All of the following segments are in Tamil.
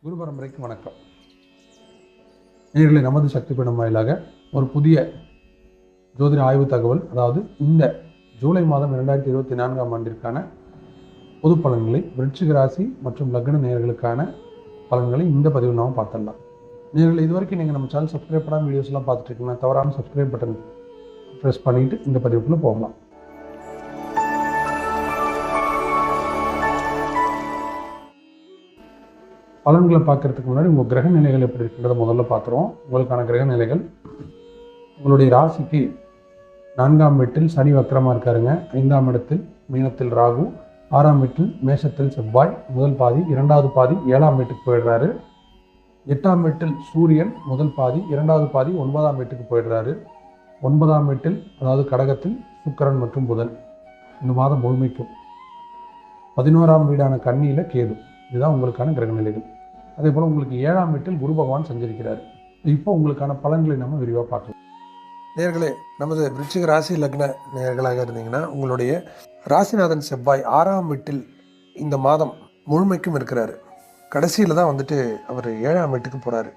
குரு பரம்பரைக்கு வணக்கம். நேயர்களே, நமது சக்தி பீடம் வாயிலாக ஒரு புதிய ஜோதிட ஆய்வு தகவல், அதாவது இந்த ஜூலை மாதம் 2024ஆம் ஆண்டிற்கான பொது பலன்களை, விருச்சிக ராசி மற்றும் லக்ன நேயர்களுக்கான பலன்களை இந்த பதிவில் நாம் பார்த்துடலாம். நேயர்களே, இது வரைக்கும் நீங்கள் நம்ம சேனல் சப்ஸ்கிரைப் பண்ணாமல் வீடியோஸ்லாம் பார்த்துட்டு இருக்கீங்கன்னா தவறாமல் சப்ஸ்கிரைப் பட்டன் ப்ரெஸ் பண்ணிவிட்டு இந்த பதிவுக்குள்ளே போகலாம். பலன்களை பார்க்கறதுக்கு முன்னாடி உங்கள் கிரக நிலைகள் எப்படி இருக்கின்றதை முதல்ல பார்த்துருவோம். உங்களுக்கான கிரக நிலைகள்: உங்களுடைய ராசிக்கு 4ஆம் வீட்டில் சனி வக்கரமாக இருக்காருங்க. 5ஆம் இடத்தில் மீனத்தில் ராகு, 6ஆம் வீட்டில் மேஷத்தில் செவ்வாய் முதல் பாதி, 2வது பாதி 7ஆம் வீட்டுக்கு போயிடுறாரு. 8ஆம் வீட்டில் சூரியன் முதல் பாதி, 2வது பாதி 9ஆம் வீட்டுக்கு போயிடுறாரு. 9ஆம் வீட்டில், அதாவது கடகத்தில் சுக்கிரன் மற்றும் புதன் இந்த மாதம் முழுமைக்கும். 11ஆம் வீடான கன்னியில் கேது. இதுதான் உங்களுக்கான கிரக நிலைகள். அதே போல் உங்களுக்கு 7ஆம் வீட்டில் குரு பகவான் சஞ்சரிக்கிறார். இப்போ உங்களுக்கான பலன்களை நம்ம விரிவாக பார்க்கலாம். நேயர்களே, நமது விருச்சிக ராசி லக்ன நேயர்களாக இருந்தீங்கன்னா, உங்களுடைய ராசிநாதன் செவ்வாய் 6ஆம் வீட்டில் இந்த மாதம் முழுமைக்கும் இருக்கிறாரு. கடைசியில் தான் அவர் 7ஆம் வீட்டுக்கு போகிறாரு.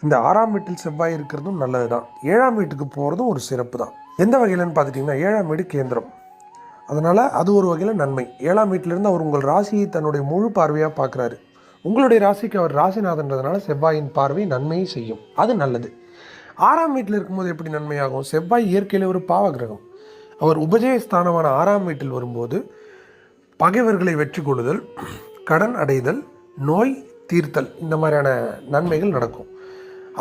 இந்த 6ஆம் வீட்டில் செவ்வாய் இருக்கிறதும் நல்லது தான். 7ஆம் வீட்டுக்கு போகிறதும் ஒரு சிறப்பு தான். எந்த வகையிலன்னு பார்த்துட்டிங்கன்னா, 7ஆம் வீடு கேந்திரம். அதனால் அது ஒரு வகையில் நன்மை. 7ஆம் வீட்டிலிருந்து அவர் உங்கள் ராசியை தன்னுடைய முழு பார்வையாக பார்க்குறாரு. உங்களுடைய ராசிக்கு அவர் ராசிநாதன்றதுனால செவ்வாயின் பார்வை நன்மையை செய்யும். அது நல்லது. 6ஆம் வீட்டில் இருக்கும்போது எப்படி நன்மையாகும்? செவ்வாய் இயற்கையில் ஒரு பாவ கிரகம். அவர் உபஜயஸ்தானமான 6ஆம் வீட்டில் வரும்போது பகைவர்களை வெற்றி கொள்ளுதல், கடன் அடைதல், நோய் தீர்த்தல், இந்த மாதிரியான நன்மைகள் நடக்கும்.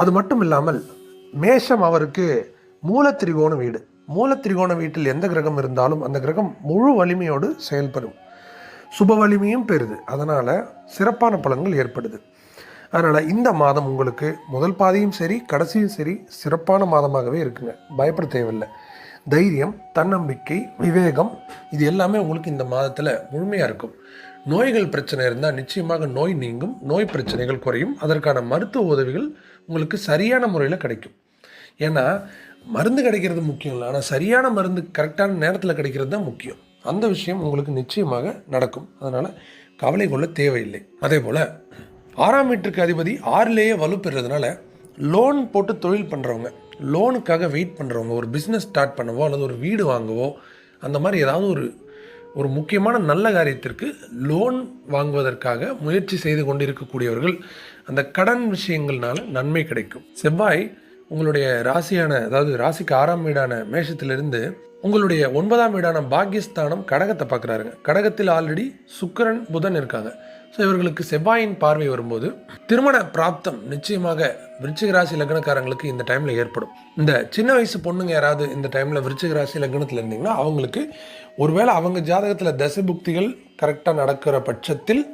அது மட்டும் இல்லாமல் மேஷம் அவருக்கு மூலத்திரிகோண வீடு. மூலத்திரிகோண வீட்டில் எந்த கிரகம் இருந்தாலும் அந்த கிரகம் முழு வலிமையோடு செயல்படும். சுப வலிமையும் பெறுது. அதனால் சிறப்பான பலன்கள் ஏற்படுது. அதனால் இந்த மாதம் உங்களுக்கு முதல் பாதியும் சரி கடைசியும் சரி சிறப்பான மாதமாகவே இருக்குங்க. பயப்பட தேவையில்லை. தைரியம், தன்னம்பிக்கை, விவேகம், இது எல்லாமே உங்களுக்கு இந்த மாதத்தில் முழுமையாக இருக்கும். நோய்கள் பிரச்சனை இருந்தால் நிச்சயமாக நோய் நீங்கும். நோய் பிரச்சனைகள் குறையும். அதற்கான மருத்துவ உதவிகள் உங்களுக்கு சரியான முறையில் கிடைக்கும். ஏன்னா மருந்து கிடைக்கிறது முக்கியம் இல்லை, ஆனால் சரியான மருந்து கரெக்டான நேரத்தில் கிடைக்கிறது தான் முக்கியம். அந்த விஷயம் உங்களுக்கு நிச்சயமாக நடக்கும். அதனால் கவலை கொள்ள தேவையில்லை. அதே போல் 6ஆம் வீட்டுக்கு அதிபதி 6லேயே வலுப்பெறதுனால லோன் போட்டு தொழில் பண்ணுறவங்க, லோனுக்காக வெயிட் பண்ணுறவங்க, ஒரு பிஸ்னஸ் ஸ்டார்ட் பண்ணவோ அல்லது ஒரு வீடு வாங்கவோ, அந்த மாதிரி ஏதாவது ஒரு முக்கியமான நல்ல காரியத்திற்கு லோன் வாங்குவதற்காக முயற்சி செய்து கொண்டிருக்கக்கூடியவர்கள் அந்த கடன் விஷயங்கள்னால நன்மை கிடைக்கும். செவ்வாய் உங்களுடைய ராசியான, அதாவது ராசிக்கு 6ஆம் வீடான மேஷத்திலிருந்து உங்களுடைய 9ஆம் வீடான பாக்கியஸ்தானம் கடகத்தை பார்க்குறாருங்க. கடகத்தில் ஆல்ரெடி சுக்கிரன் புதன் இருக்காங்க. ஸோ இவர்களுக்கு செவ்வாயின் பார்வை வரும்போது திருமண பிராப்தம் நிச்சயமாக விருச்சிக ராசி லக்னக்காரங்களுக்கு இந்த டைமில் ஏற்படும். இந்த சின்ன வயசு பொண்ணுங்க யாராவது இந்த டைமில் விருச்சிக ராசி லக்னத்தில் இருந்தீங்கன்னா அவங்களுக்கு ஒருவேளை அவங்க ஜாதகத்தில் தசை புக்திகள் கரெக்டாக நடக்கிற பட்சத்தில்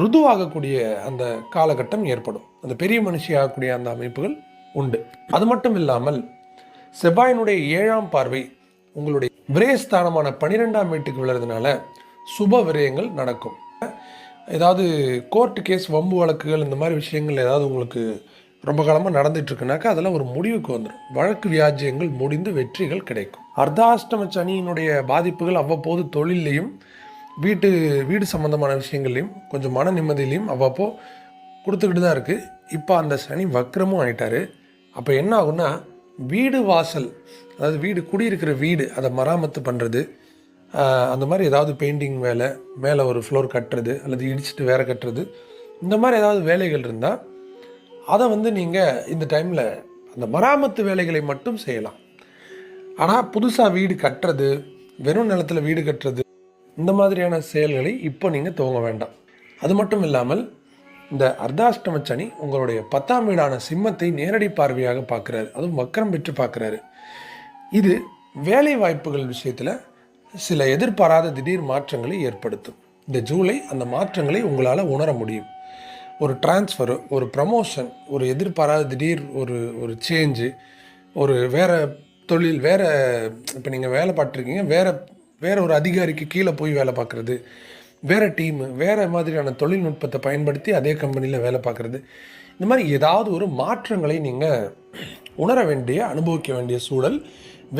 ருதுவாகக்கூடிய அந்த காலகட்டம் ஏற்படும். அந்த பெரிய மனுஷி ஆகக்கூடிய அந்த அமைப்புகள் உண்டு. அது மட்டும் இல்லாமல் செவ்வாயினுடைய 7ஆம் பார்வை உங்களுடைய விரயஸ்தானமான 12ஆம் வீட்டுக்கு விழுறதுனால சுப விரயங்கள் நடக்கும். ஏதாவது கோர்ட்டு கேஸ், வம்பு வழக்குகள், இந்த மாதிரி விஷயங்கள் ஏதாவது உங்களுக்கு ரொம்ப காலமாக நடந்துட்டுருக்குனாக்கா அதெல்லாம் ஒரு முடிவுக்கு வந்துடும். வழக்கு வியாஜ்யங்கள் முடிந்து வெற்றிகள் கிடைக்கும். அர்த்தாஷ்டம சனியினுடைய பாதிப்புகள் அவ்வப்போது தொழிலையும் வீடு சம்பந்தமான விஷயங்கள்லையும் கொஞ்சம் மன நிம்மதியிலையும் அவ்வப்போ கொடுத்துக்கிட்டு தான் இருக்குது. இப்போ அந்த சனி வக்ரமும் ஆகிட்டார். அப்போ என்ன ஆகுன்னா, வீடு வாசல், அதாவது வீடு குடியிருக்கிற வீடு அதை மராமத்து பண்ணுறது, அந்த மாதிரி ஏதாவது பெயிண்டிங் வேலை, மேலே ஒரு ஃப்ளோர் கட்டுறது அல்லது இடிச்சிட்டு வேற கட்டுறது, இந்த மாதிரி ஏதாவது வேலைகள் இருந்தால் அதை நீங்கள் இந்த டைமில் அந்த மராமத்து வேலைகளை மட்டும் செய்யலாம். ஆனால் புதுசாக வீடு கட்டுறது, வெறும் நிலத்தில் வீடு கட்டுறது, இந்த மாதிரியான செயல்களை இப்போ நீங்கள் துவங்க வேண்டாம். அது மட்டும் இல்லாமல் இந்த அர்த்தாஷ்டம சனி உங்களுடைய 10ஆம் வீடான சிம்மத்தை நேரடி பார்வையாக பார்க்குறாரு. அதுவும் வக்கரம் பெற்று பார்க்குறாரு. இது வேலை வாய்ப்புகள் விஷயத்தில் சில எதிர்பாராத திடீர் மாற்றங்களை ஏற்படுத்தும். இந்த ஜூலை அந்த மாற்றங்களை உங்களால் உணர முடியும். ஒரு டிரான்ஸ்ஃபரு, ஒரு ப்ரமோஷன், ஒரு எதிர்பாராத திடீர் ஒரு சேஞ்சு, ஒரு வேறு தொழில், வேறு இப்போ நீங்கள் வேலை பார்த்துருக்கீங்க, வேறு ஒரு அதிகாரிக்கு கீழே போய் வேலை பார்க்குறது, வேறு டீமு, வேறு மாதிரியான தொழில்நுட்பத்தை பயன்படுத்தி அதே கம்பெனியில் வேலை பார்க்குறது, இந்த மாதிரி ஏதாவது ஒரு மாற்றங்களை நீங்கள் உணர வேண்டிய, அனுபவிக்க வேண்டிய சூழல்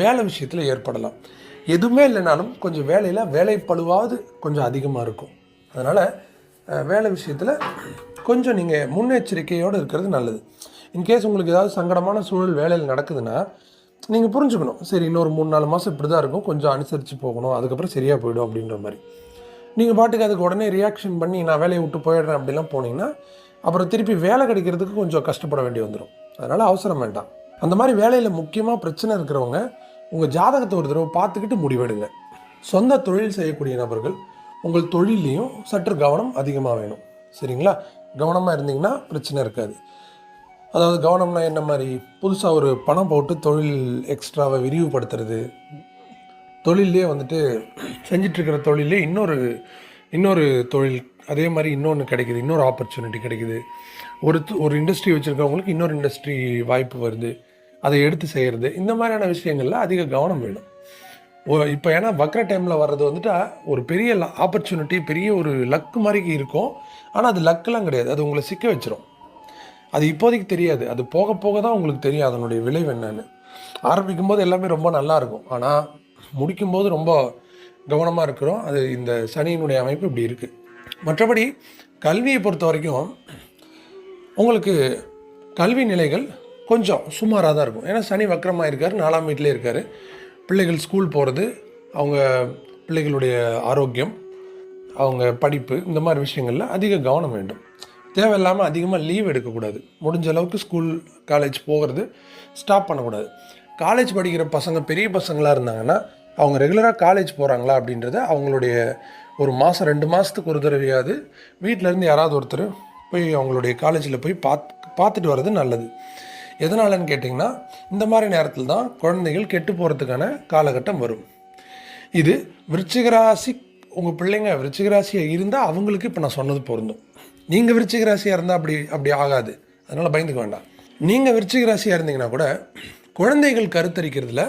வேலை விஷயத்தில் ஏற்படலாம். எதுவுமே இல்லைனாலும் கொஞ்சம் வேலையில் வேலைப்பளுவாவது கொஞ்சம் அதிகமாக இருக்கும். அதனால் வேலை விஷயத்தில் கொஞ்சம் நீங்கள் முன்னெச்சரிக்கையோடு இருக்கிறது நல்லது. இன்கேஸ் உங்களுக்கு ஏதாவது சங்கடமான சூழல் வேலையில் நடக்குதுன்னா நீங்கள் புரிஞ்சுக்கணும், சரி இன்னொரு 3-4 மாதம் இப்படி தான் இருக்கும், கொஞ்சம் அனுசரித்து போகணும், அதுக்கப்புறம் சரியாக போயிடும் அப்படின்ற மாதிரி. நீங்கள் பாட்டுக்கு அதுக்கு உடனே ரியாக்ஷன் பண்ணி நான் வேலையை விட்டு போயிடுறேன் அப்படிலாம் போனீங்கன்னா அப்புறம் திருப்பி வேலை கிடைக்கிறதுக்கு கொஞ்சம் கஷ்டப்பட வேண்டி வந்துடும். அதனால் அவசரம் வேண்டாம். அந்த மாதிரி வேலையில் முக்கியமாக பிரச்சனை இருக்கிறவங்க உங்கள் ஜாதகத்தை ஒரு தடவை பார்த்துக்கிட்டு முடிவெடுங்க. சொந்த தொழில் செய்யக்கூடிய நபர்கள் உங்கள் தொழிலையும் சற்று கவனம் அதிகமாக வேணும். சரிங்களா? கவனமாக இருந்தீங்கன்னா பிரச்சனை இருக்காது. அதாவது கவனம்னா என்ன மாதிரி, புதுசாக ஒரு பணம் போட்டு தொழில் எக்ஸ்ட்ராவை விரிவுபடுத்துறது, தொழிலே வந்துட்டு செஞ்சிட்ருக்கிற தொழிலே இன்னொரு தொழில் அதே மாதிரி இன்னொன்று கிடைக்குது, இன்னொரு ஆப்பர்ச்சுனிட்டி கிடைக்குது, ஒரு இண்டஸ்ட்ரி வச்சுருக்கவங்களுக்கு இன்னொரு இண்டஸ்ட்ரி வாய்ப்பு வருது, அதை எடுத்து செய்கிறது, இந்த மாதிரியான விஷயங்களில் அதிக கவனம் வேணும். இப்போ ஏன்னா வக்ர டைமில் வர்றது வந்துட்டு ஒரு பெரிய ஆப்பர்ச்சுனிட்டி, பெரிய ஒரு லக்கு மாதிரி இருக்கும். ஆனால் அது லக்கெலாம் கிடையாது, அது உங்களை சிக்க வச்சிரும். அது இப்போதைக்கு தெரியாது, அது போக போக தான் உங்களுக்கு தெரியும் அதனுடைய விளைவு என்னன்னு. ஆரம்பிக்கும் போது எல்லாமே ரொம்ப நல்லாயிருக்கும், ஆனால் முடிக்கும்போது ரொம்ப கவனமாக இருக்கிறோம். அது இந்த சனியினுடைய அமைப்பு இப்படி இருக்குது. மற்றபடி கல்வியை பொறுத்த வரைக்கும் உங்களுக்கு கல்வி நிலைகள் கொஞ்சம் சுமாராக தான் இருக்கும். ஏன்னா சனி வக்கரமாக இருக்கார், 4ஆம் வீட்டிலே இருக்கார். பிள்ளைகள் ஸ்கூல் போகிறது, அவங்க பிள்ளைகளுடைய ஆரோக்கியம், அவங்க படிப்பு, இந்த மாதிரி விஷயங்களில் அதிக கவனம் வேண்டும். தேவையில்லாமல் அதிகமாக லீவ் எடுக்கக்கூடாது. முடிஞ்ச அளவுக்கு ஸ்கூல் காலேஜ் போகிறது ஸ்டாப் பண்ணக்கூடாது. காலேஜ் படிக்கிற பசங்க பெரிய பசங்களாக இருந்தாங்கன்னா அவங்க ரெகுலராக காலேஜ் போகிறாங்களா அப்படின்றத அவங்களுடைய ஒரு மாதம் 2 மாதத்துக்கு ஒரு தடவையாவது வீட்டிலேருந்து யாராவது ஒருத்தர் போய் அவங்களுடைய காலேஜில் போய் பார்த்துட்டு வர்றது நல்லது. எதனாலன்னு கேட்டிங்கன்னா இந்த மாதிரி நேரத்தில் தான் குழந்தைகள் கெட்டு போகிறதுக்கான காலகட்டம் வரும். இது விருச்சிக ராசி, உங்கள் பிள்ளைங்க விருச்சிக ராசியாக இருந்தால் அவங்களுக்கு இப்போ நான் சொன்னது பொருந்தும். நீங்கள் விருச்சிக ராசியாக இருந்தால் அப்படி ஆகாது, அதனால் பயந்துக்க வேண்டாம். நீங்கள் விருச்சிக ராசியாக இருந்தீங்கன்னா கூட குழந்தைகள் கருத்தரிக்கிறதுல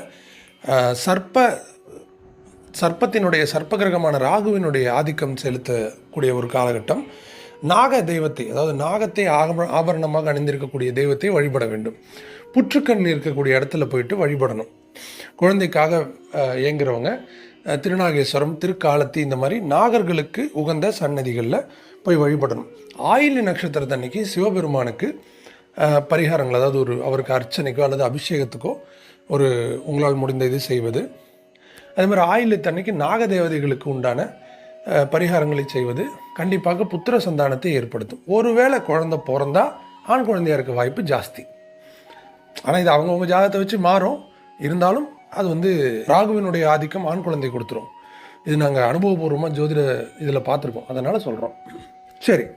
சர்ப்பத்தினுடைய சர்ப்பகிரகமான ராகுவினுடைய ஆதிக்கம் செலுத்தக்கூடிய ஒரு காலகட்டம். நாக தெய்வத்தை, அதாவது நாகத்தை ஆபரணமாக அணிந்திருக்கக்கூடிய தெய்வத்தை வழிபட வேண்டும். புற்றுக்கண் இருக்கக்கூடிய இடத்துல போயிட்டு வழிபடணும். குழந்தைக்காக இயங்குறவங்க திருநாகேஸ்வரம், திருக்காலத்தி, இந்த மாதிரி நாகர்களுக்கு உகந்த சன்னதிகளில் போய் வழிபடணும். ஆயில்ய நட்சத்திரத்தன்னைக்கு சிவபெருமானுக்கு பரிகாரங்கள், அதாவது அவருக்கு அர்ச்சனைக்கோ அல்லது அபிஷேகத்துக்கோ உங்களால் முடிந்த இது செய்வது. அதே மாதிரி ஆயில்யத்தன்னைக்கு நாகதேவதைகளுக்கு உண்டான பரிகாரங்களை செய்வது கண்டிப்பாக புத்திர சந்தானத்தை ஏற்படுத்தும். ஒருவேளை குழந்தை பிறந்தா ஆண் குழந்தையாக இருக்க வாய்ப்பு ஜாஸ்தி. ஆனால் இது அவங்கவுங்க ஜாதகத்தை வச்சு மாறும். இருந்தாலும் அது ராகுவினுடைய ஆதிக்கம் ஆண் குழந்தை கொடுத்துரும். இது நாங்கள் அனுபவபூர்வமாக ஜோதிட இதில் பார்த்துருக்கோம், அதனால் சொல்கிறோம். சரி,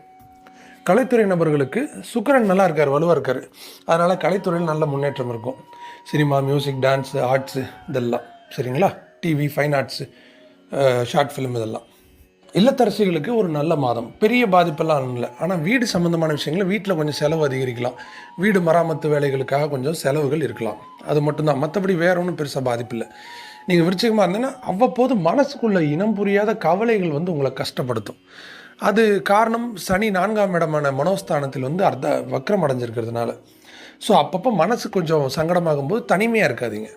கலைத்துறை நபர்களுக்கு சுக்கிரன் நல்லா இருக்கார், வலுவாக இருக்கார். அதனால் கலைத்துறையில் நல்ல முன்னேற்றம் இருக்கும். சினிமா, மியூசிக், டான்ஸு, ஆர்ட்ஸு, இதெல்லாம் சரிங்களா. TV, fine arts, short film, இதெல்லாம். இல்லத்தரசிகளுக்கு ஒரு நல்ல மாதம், பெரிய பாதிப்பெல்லாம் இல்லை. ஆனால் வீடு சம்மந்தமான விஷயங்கள் வீட்டில் கொஞ்சம் செலவு அதிகரிக்கலாம். வீடு மராமத்து வேலைகளுக்காக கொஞ்சம் செலவுகள் இருக்கலாம், அது மட்டும்தான். மற்றபடி வேற ஒன்றும் பெருசாக பாதிப்பு இல்லை. நீங்கள் விருச்சிகமாக இருந்தீங்கன்னா அவ்வப்போது மனசுக்குள்ள இனம் புரியாத கவலைகள் உங்களை கஷ்டப்படுத்தும். அது காரணம் சனி 4ஆம் இடமான மனோஸ்தானத்தில் வக்ரம் அடைஞ்சிருக்கிறதுனால. ஸோ அப்பப்போ மனசு கொஞ்சம் சங்கடமாகும் போது தனிமையாக இருக்காதீங்க,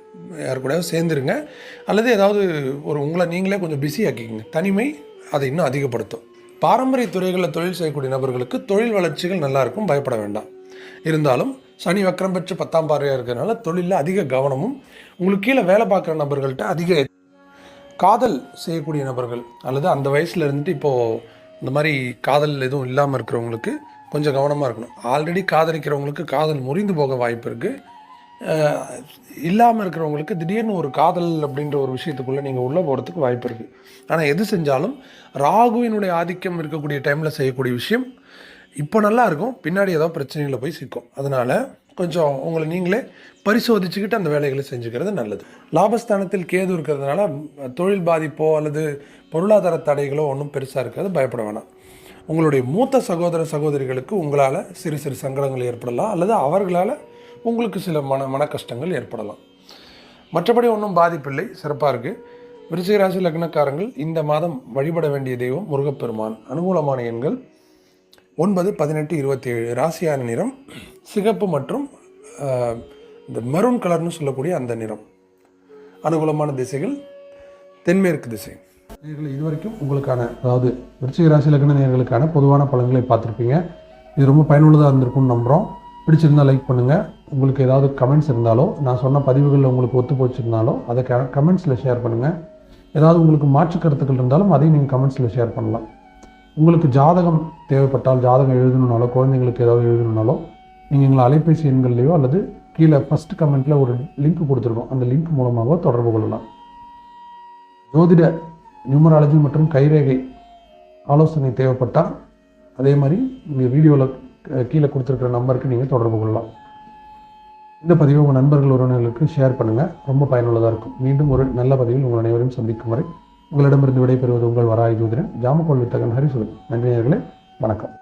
யார் கூடயாவது சேர்ந்துருங்க, அல்லது ஏதாவது உங்களை நீங்களே கொஞ்சம் பிஸி ஆக்கிக்கங்க. தனிமை அதை இன்னும் அதிகப்படுத்தும். பாரம்பரிய துறைகளில் தொழில் செய்யக்கூடிய நபர்களுக்கு தொழில் வளர்ச்சிகள் நல்லாயிருக்கும், பயப்பட வேண்டாம். இருந்தாலும் சனி வக்ரம் பெற்று 10ஆம் பார்வையாக இருக்கிறதுனால தொழிலில் அதிக கவனமும், உங்களுக்கு கீழே வேலை பார்க்குற நபர்கள்ட்ட அதிக காதல் செய்யக்கூடிய நபர்கள் அல்லது அந்த வயசில் இருந்துட்டு இப்போது இந்த மாதிரி காதல் எதுவும் இல்லாமல் இருக்கிறவங்களுக்கு கொஞ்சம் கவனமாக இருக்கணும். ஆல்ரெடி காதலிக்கிறவங்களுக்கு காதல் முறிந்து போக வாய்ப்பு இருக்குது. இல்லாமல் இருக்கிறவங்களுக்கு திடீர்னு ஒரு காதல் அப்படின்ற ஒரு விஷயத்துக்குள்ளே நீங்கள் உள்ளே போகிறதுக்கு வாய்ப்பு இருக்குது. ஆனால் எது செஞ்சாலும் ராகுவினுடைய ஆதிக்கம் இருக்கக்கூடிய டைமில் செய்யக்கூடிய விஷயம் இப்போ நல்லா இருக்கும், பின்னாடி ஏதோ பிரச்சனைகளை போய் சிக்கும். அதனால் கொஞ்சம் உங்களை நீங்களே பரிசோதிச்சுக்கிட்டு அந்த வேலைகளை செஞ்சுக்கிறது நல்லது. லாபஸ்தானத்தில் கேது இருக்கிறதுனால தொழில் பாதிப்போ அல்லது பொருளாதார தடைகளோ ஒன்றும் பெருசாக இருக்காது, பயப்பட வேணாம். உங்களுடைய மூத்த சகோதர சகோதரிகளுக்கு உங்களால் சிறு சிறு சங்கடங்கள் ஏற்படலாம், அல்லது அவர்களால் உங்களுக்கு சில மன கஷ்டங்கள் ஏற்படலாம். மற்றபடி ஒன்றும் பாதிப்பில்லை, சிறப்பாக இருக்குது. விருச்சிக ராசி லக்னக்காரங்கள் இந்த மாதம் வழிபட வேண்டிய தெய்வம் முருகப்பெருமான். அனுகூலமான எண்கள் 9, 18, 27. ராசியான நிறம் சிகப்பு மற்றும் இந்த மெரூன் கலர்னு சொல்லக்கூடிய அந்த நிறம். அனுகூலமான திசைகள் தென்மேற்கு திசை. நேயர்களே, இதுவரைக்கும் உங்களுக்கான, அதாவது விருச்சிக ராசி லக்ன நேயர்களுக்கான பொதுவான பலன்களை பார்த்துருப்பீங்க. இது ரொம்ப பயனுள்ளதாக இருந்திருக்கும்னு நம்புகிறோம். பிடிச்சிருந்தால் லைக் பண்ணுங்கள். உங்களுக்கு ஏதாவது கமெண்ட்ஸ் இருந்தாலோ, நான் சொன்ன பதிவுகளில் உங்களுக்கு ஒத்து போச்சிருந்தாலோ அதை கமெண்ட்ஸில் ஷேர் பண்ணுங்கள். ஏதாவது உங்களுக்கு மாற்று கருத்துக்கள் இருந்தாலும் அதையும் நீங்கள் கமெண்ட்ஸில் ஷேர் பண்ணலாம். உங்களுக்கு ஜாதகம் தேவைப்பட்டால், ஜாதகம் எழுதணுன்னாலோ, குழந்தைங்களுக்கு ஏதாவது எழுதணுன்னாலோ, நீங்கள் எங்களை அலைபேசி எண்கள்லையோ அல்லது கீழே ஃபஸ்ட் கமெண்ட்டில் ஒரு லிங்க் கொடுத்துருக்கோம், அந்த லிங்க் மூலமாக தொடர்பு கொள்ளலாம். ஜோதிட நியூமராலஜி மற்றும் கைரேகை ஆலோசனை தேவைப்பட்டால் அதே மாதிரி நீங்கள் வீடியோவில் கீழே கொடுத்துருக்கிற நம்பருக்கு நீங்கள் தொடர்பு கொள்ளலாம். இந்த பதிவை உங்கள் நண்பர்கள் உறவினர்களுக்கு ஷேர் பண்ணுங்கள். ரொம்ப பயனுள்ளதாக இருக்கும். மீண்டும் ஒரு நல்ல பதிவில் உங்கள் அனைவரையும் சந்திக்கும் வரை உங்களிடமிருந்து விடைபெறுவது உங்கள் வராய் ஜோதிடன் ஜாமக்கோள் வித்தகன் ஹரிசுதன். நன்றி நேயர்களே, வணக்கம்.